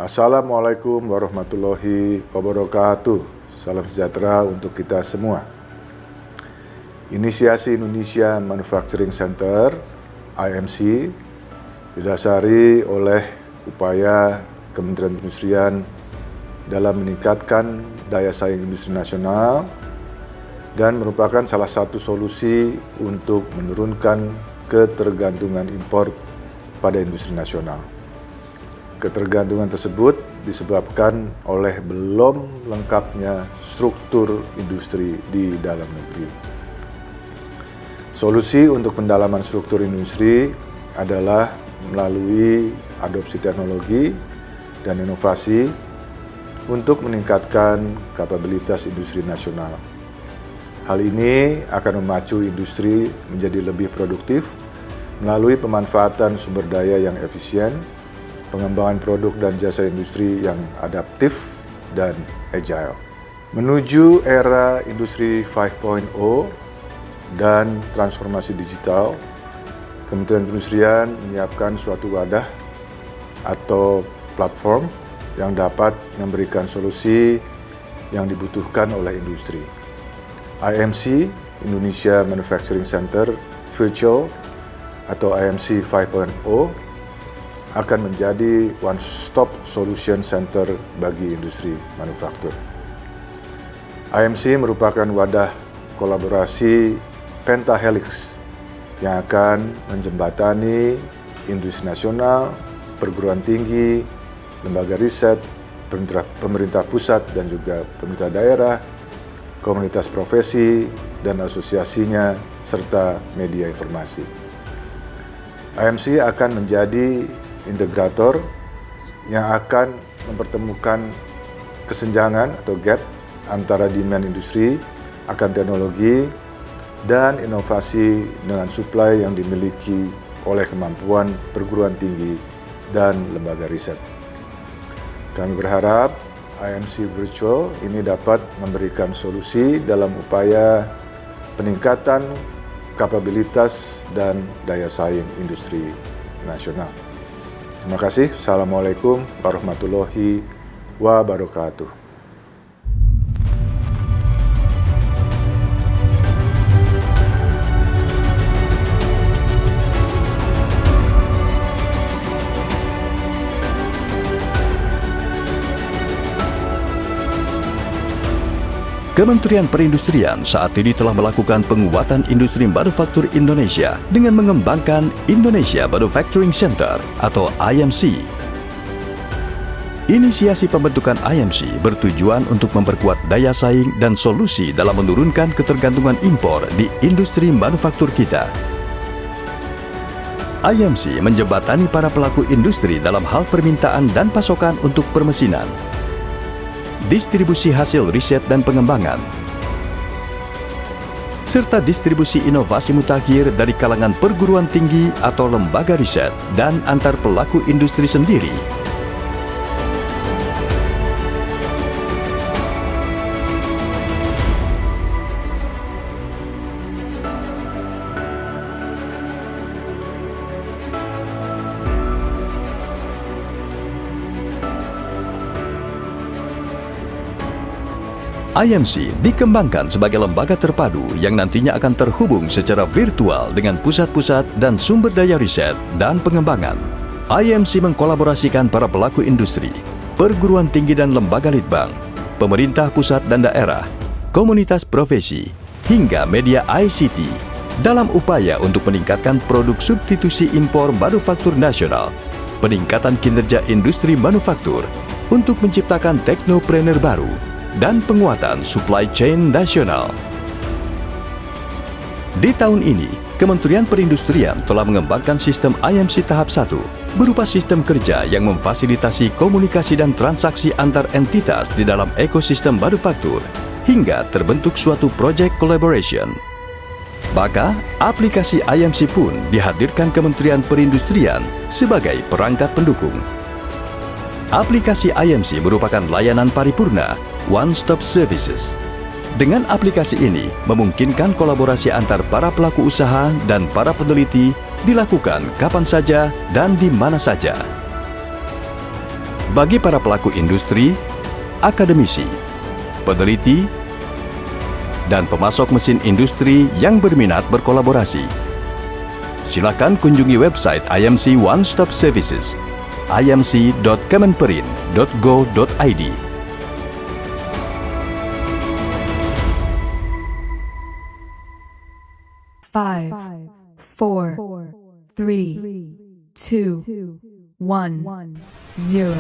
Assalamualaikum warahmatullahi wabarakatuh. Salam sejahtera untuk kita semua. Inisiasi Indonesia Manufacturing Center (IMC) didasari oleh upaya Kementerian Perindustrian dalam meningkatkan daya saing industri nasional dan merupakan salah satu solusi untuk menurunkan ketergantungan impor pada industri nasional. Ketergantungan tersebut disebabkan oleh belum lengkapnya struktur industri di dalam negeri. Solusi untuk pendalaman struktur industri adalah melalui adopsi teknologi dan inovasi untuk meningkatkan kapabilitas industri nasional. Hal ini akan memacu industri menjadi lebih produktif melalui pemanfaatan sumber daya yang efisien, pengembangan produk dan jasa industri yang adaptif dan agile. Menuju era industri 5.0 dan transformasi digital, Kementerian Perindustrian menyiapkan suatu wadah atau platform yang dapat memberikan solusi yang dibutuhkan oleh industri. IMC, Indonesia Manufacturing Center Virtual atau IMC 5.0, akan menjadi one-stop solution center bagi industri manufaktur. IMC merupakan wadah kolaborasi pentahelix yang akan menjembatani industri nasional, perguruan tinggi, lembaga riset, pemerintah pusat dan juga pemerintah daerah, komunitas profesi dan asosiasinya, serta media informasi. IMC akan menjadi integrator yang akan mempertemukan kesenjangan atau gap antara demand industri akan teknologi dan inovasi dengan supply yang dimiliki oleh kemampuan perguruan tinggi dan lembaga riset. Kami berharap IMC Virtual ini dapat memberikan solusi dalam upaya peningkatan kapabilitas dan daya saing industri nasional. Terima kasih. Assalamualaikum warahmatullahi wabarakatuh. Kementerian Perindustrian saat ini telah melakukan penguatan industri manufaktur Indonesia dengan mengembangkan Indonesia Manufacturing Center atau IMC. Inisiasi pembentukan IMC bertujuan untuk memperkuat daya saing dan solusi dalam menurunkan ketergantungan impor di industri manufaktur kita. IMC menjembatani para pelaku industri dalam hal permintaan dan pasokan untuk permesinan, distribusi hasil riset dan pengembangan, serta distribusi inovasi mutakhir dari kalangan perguruan tinggi atau lembaga riset dan antar pelaku industri sendiri. IMC dikembangkan sebagai lembaga terpadu yang nantinya akan terhubung secara virtual dengan pusat-pusat dan sumber daya riset dan pengembangan. IMC mengkolaborasikan para pelaku industri, perguruan tinggi dan lembaga litbang, pemerintah pusat dan daerah, komunitas profesi, hingga media ICT dalam upaya untuk meningkatkan produk substitusi impor manufaktur nasional, peningkatan kinerja industri manufaktur untuk menciptakan teknopreneur baru, dan penguatan supply chain nasional. Di tahun ini, Kementerian Perindustrian telah mengembangkan sistem IMC tahap 1 berupa sistem kerja yang memfasilitasi komunikasi dan transaksi antar entitas di dalam ekosistem manufaktur hingga terbentuk suatu project collaboration. Maka, aplikasi IMC pun dihadirkan Kementerian Perindustrian sebagai perangkat pendukung. Aplikasi IMC merupakan layanan paripurna, one-stop services. Dengan aplikasi ini, memungkinkan kolaborasi antar para pelaku usaha dan para peneliti dilakukan kapan saja dan di mana saja. bagi para pelaku industri, akademisi, peneliti, dan pemasok mesin industri yang berminat berkolaborasi. Silakan kunjungi website IMC One Stop Services, imc.kemenperin.go.id. 5, 4, 3, 2, 1, 0.